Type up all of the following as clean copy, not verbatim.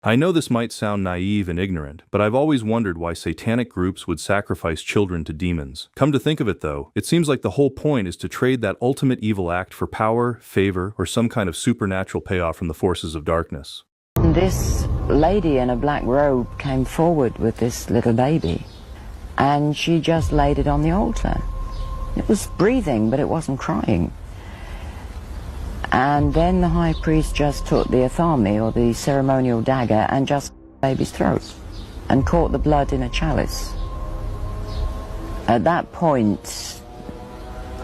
I know this might sound naive and ignorant, but I've always wondered why satanic groups would sacrifice children to demons. Come to think of it though, it seems like the whole point is to trade that ultimate evil act for power, favor, or some kind of supernatural payoff from the forces of darkness. This lady in a black robe came forward with this little baby, and she just laid it on the altar. It was breathing, but it wasn't crying. And then the high priest just took the athame, or the ceremonial dagger, and just cut the baby's throat and caught the blood in a chalice. At that point,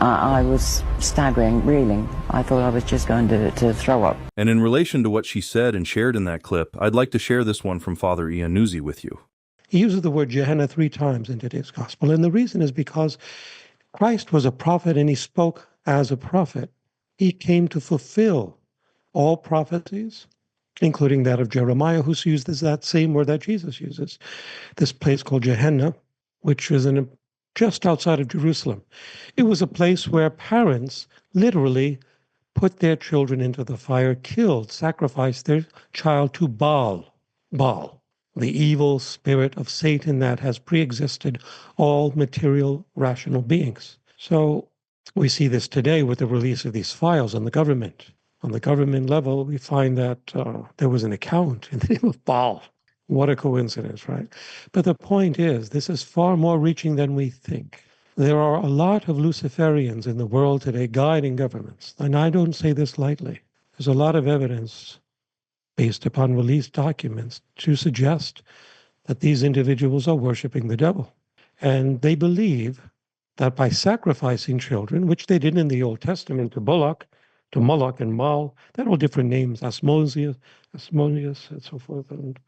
I was staggering, reeling. I thought I was just going to throw up. And in relation to what she said and shared in that clip, I'd like to share this one from Father Iannuzzi with you. He uses the word Gehenna 3 times in today's gospel, and the reason is because Christ was a prophet and he spoke as a prophet. He came to fulfill all prophecies, including that of Jeremiah, who uses that same word that Jesus uses. This place called Gehenna, which is just outside of Jerusalem. It was a place where parents literally put their children into the fire, killed, sacrificed their child to Baal, the evil spirit of Satan that has pre-existed all material, rational beings. So we see this today with the release of these files on the government. On the government level, we find that there was an account in the name of Baal. What a coincidence, right? But the point is, this is far more reaching than we think. There are a lot of Luciferians in the world today guiding governments. And I don't say this lightly. There's a lot of evidence based upon released documents to suggest that these individuals are worshiping the devil. And they believe that by sacrificing children, which they did in the Old Testament to Moloch and Mal, they're all different names, Asmodeus, and so forth, and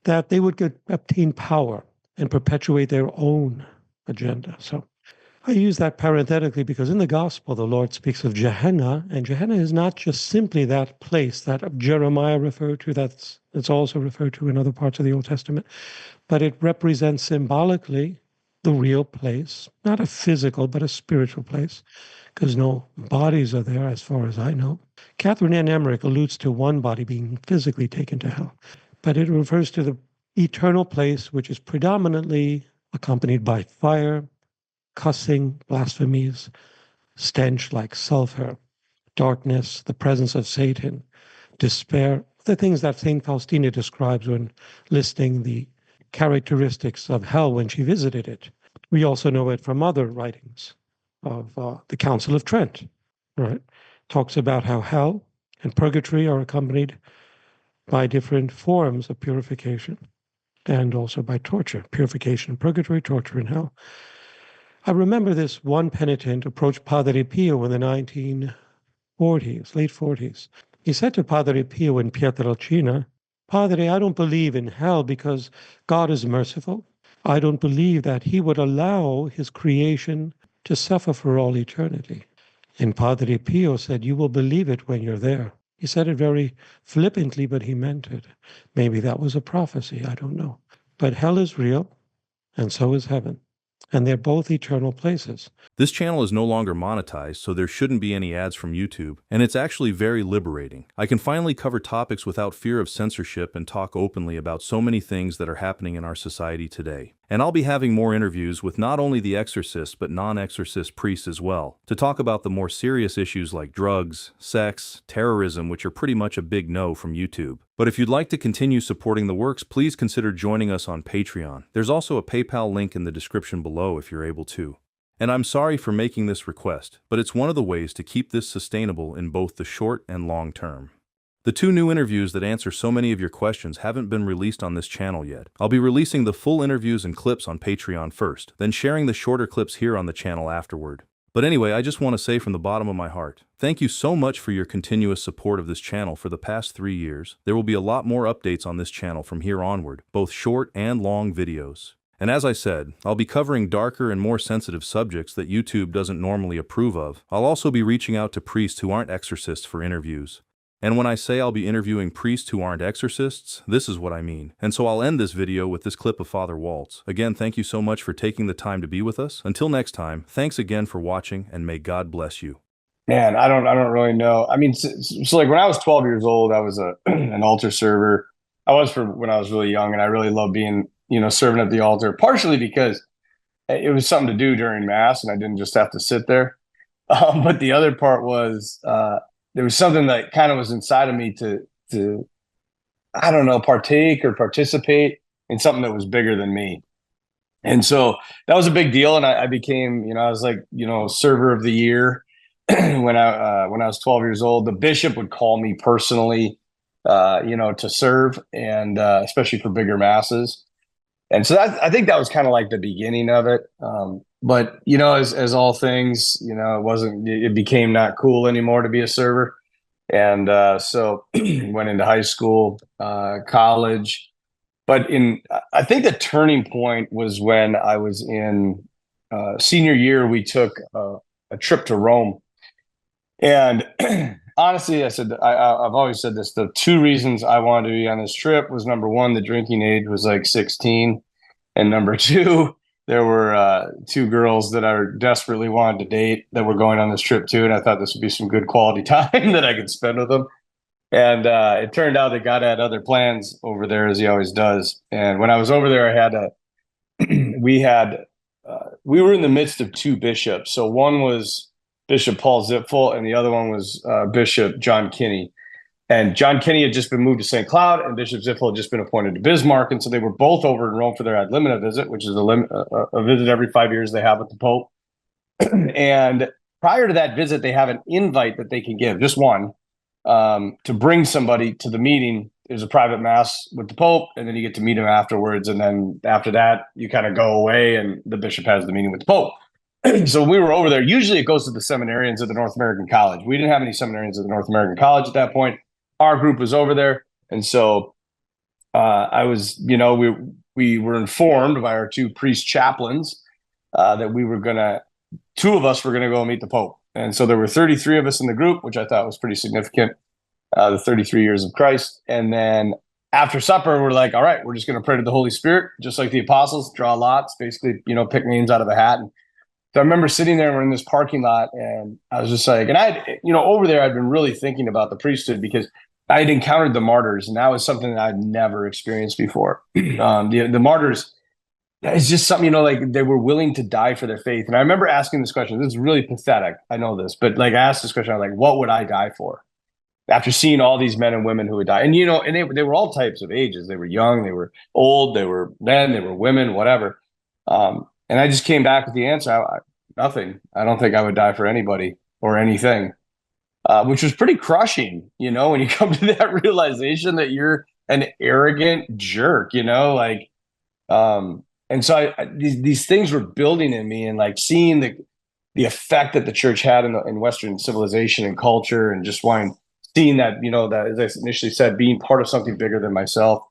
that they would obtain power and perpetuate their own agenda. So I use that parenthetically because in the gospel, the Lord speaks of Gehenna, and Gehenna is not just simply that place that Jeremiah referred to, it's also referred to in other parts of the Old Testament, but it represents symbolically the real place, not a physical, but a spiritual place, because no bodies are there as far as I know. Catherine Ann Emmerich alludes to one body being physically taken to hell, but it refers to the eternal place, which is predominantly accompanied by fire, cussing, blasphemies, stench like sulfur, darkness, the presence of Satan, despair, the things that St. Faustina describes when listing the characteristics of hell when she visited it. We also know it from other writings of the Council of Trent, right? Talks about how hell and purgatory are accompanied by different forms of purification and also by torture. Purification in purgatory, torture in hell. I remember this one penitent approached Padre Pio in the 1940s, late 40s. He said to Padre Pio in Pietrelcina, "Padre, I don't believe in hell because God is merciful. I don't believe that he would allow his creation to suffer for all eternity." And Padre Pio said, "You will believe it when you're there." He said it very flippantly, but he meant it. Maybe that was a prophecy, I don't know. But hell is real, and so is heaven. And they're both eternal places. This channel is no longer monetized, so there shouldn't be any ads from YouTube, and it's actually very liberating. I can finally cover topics without fear of censorship and talk openly about so many things that are happening in our society today. And I'll be having more interviews with not only the exorcists but non-exorcist priests as well, to talk about the more serious issues like drugs, sex, terrorism, which are pretty much a big no from YouTube. But if you'd like to continue supporting the works, please consider joining us on Patreon. There's also a PayPal link in the description below if you're able to. And I'm sorry for making this request, but it's one of the ways to keep this sustainable in both the short and long term. The 2 new interviews that answer so many of your questions haven't been released on this channel yet. I'll be releasing the full interviews and clips on Patreon first, then sharing the shorter clips here on the channel afterward. But anyway, I just want to say from the bottom of my heart, thank you so much for your continuous support of this channel for the past 3 years. There will be a lot more updates on this channel from here onward, both short and long videos. And as I said, I'll be covering darker and more sensitive subjects that YouTube doesn't normally approve of. I'll also be reaching out to priests who aren't exorcists for interviews. And when I say I'll be interviewing priests who aren't exorcists, this is what I mean. And so I'll end this video with this clip of Father Waltz. Again, thank you so much for taking the time to be with us. Until next time, thanks again for watching, and may God bless you. Man, I don't really know. I mean, so like when I was 12 years old, I was an altar server. I was for when I was really young, and I really loved being, serving at the altar, partially because it was something to do during mass and I didn't just have to sit there. But the other part was, there was something that kind of was inside of me to, I don't know, partake or participate in something that was bigger than me. And so that was a big deal. And I became, I was like, server of the year when I was 12 years old. The bishop would call me personally, to serve, and especially for bigger masses. And so I think that was kind of like the beginning of it. But as all things, it became not cool anymore to be a server. And so went into high school, college. But I think the turning point was when I was in senior year. We took a trip to Rome. And honestly, I've always said this. The two reasons I wanted to be on this trip was, number one, the drinking age was like 16. And number two, there were two girls that I desperately wanted to date that were going on this trip too. And I thought this would be some good quality time that I could spend with them. And it turned out that God had other plans over there, as he always does. And when I was over there, we were in the midst of two bishops. So one was Bishop Paul Zipfel, and the other one was Bishop John Kinney. And John Kinney had just been moved to St. Cloud, and Bishop Zipfel had just been appointed to Bismarck. And so they were both over in Rome for their ad limina visit, which is a visit every 5 years they have with the Pope. And prior to that visit, they have an invite that they can give, just one, to bring somebody to the meeting. There's a private mass with the Pope, and then you get to meet him afterwards. And then after that, you kind of go away, and the bishop has the meeting with the Pope. So we were over there. Usually it goes to the seminarians at the North American College. We didn't have any seminarians at the North American College at that point. Our group was over there. And so I was, we were informed by our two priest chaplains that two of us were going to go meet the Pope. And so there were 33 of us in the group, which I thought was pretty significant, the 33 years of Christ. And then after supper, we're like, all right, we're just going to pray to the Holy Spirit, just like the apostles, draw lots, basically, pick names out of a hat. And so I remember sitting there, we're in this parking lot, and I was just like, and over there, I'd been really thinking about the priesthood because I had encountered the martyrs, and that was something that I'd never experienced before. The martyrs, it's just something, like they were willing to die for their faith. And I remember asking this question. This is really pathetic. I know this, but like I asked this question, I was like, what would I die for? After seeing all these men and women who would die. And, and they were all types of ages. They were young, they were old, they were men, they were women, whatever. And I just came back with the answer. Nothing. I don't think I would die for anybody or anything, which was pretty crushing, when you come to that realization that you're an arrogant jerk, and so these things were building in me, and like seeing the effect that the church had in Western civilization and culture, and just seeing that, that, as I initially said, being part of something bigger than myself.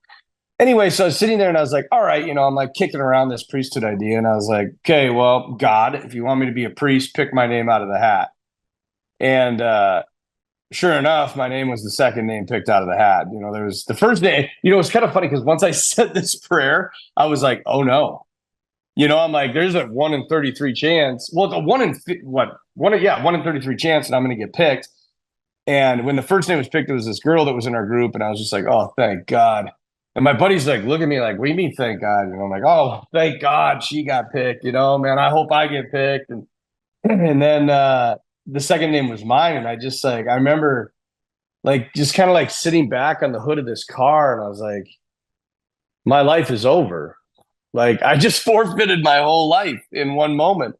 Anyway, so I was sitting there and I was like, all right, I'm like kicking around this priesthood idea. And I was like, okay, well, God, if you want me to be a priest, pick my name out of the hat. And sure enough, my name was the second name picked out of the hat. There was the first name, it was kind of funny because once I said this prayer, I was like, oh no. I'm like, there's a 1 in 33 chance. Well, it's a 1 in 33 chance that I'm going to get picked. And when the first name was picked, it was this girl that was in our group. And I was just like, oh, thank God. And my buddy's like, look at me like, what do you mean, thank God? And I'm like, oh, thank God she got picked. Man, I hope I get picked. And then the second name was mine. And I just I remember just kind of sitting back on the hood of this car. And I was like, my life is over. I just forfeited my whole life in one moment.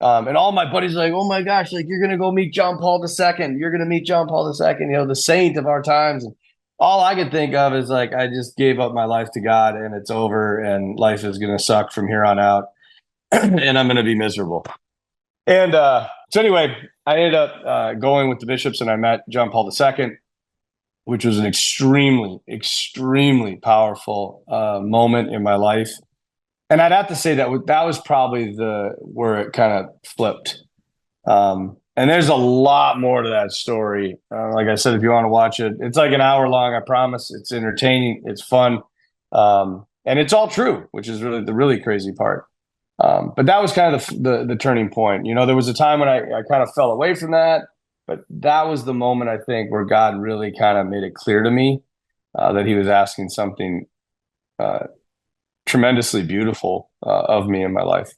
And all my buddies are like, oh my gosh, you're going to go meet John Paul II. You're going to meet John Paul II, the saint of our times. And all I could think of is I just gave up my life to God, and it's over, and life is going to suck from here on out, and I'm going to be miserable. And so anyway, I ended up going with the bishops, and I met John Paul II, which was an extremely, extremely powerful moment in my life. And I'd have to say that was probably where it kind of flipped. And there's a lot more to that story. Like I said, if you want to watch it, it's like an hour long. I promise. It's entertaining. It's fun. And it's all true, which is really the really crazy part. But that was kind of the turning point. There was a time when I kind of fell away from that, but that was the moment, I think, where God really kind of made it clear to me that he was asking something tremendously beautiful of me in my life.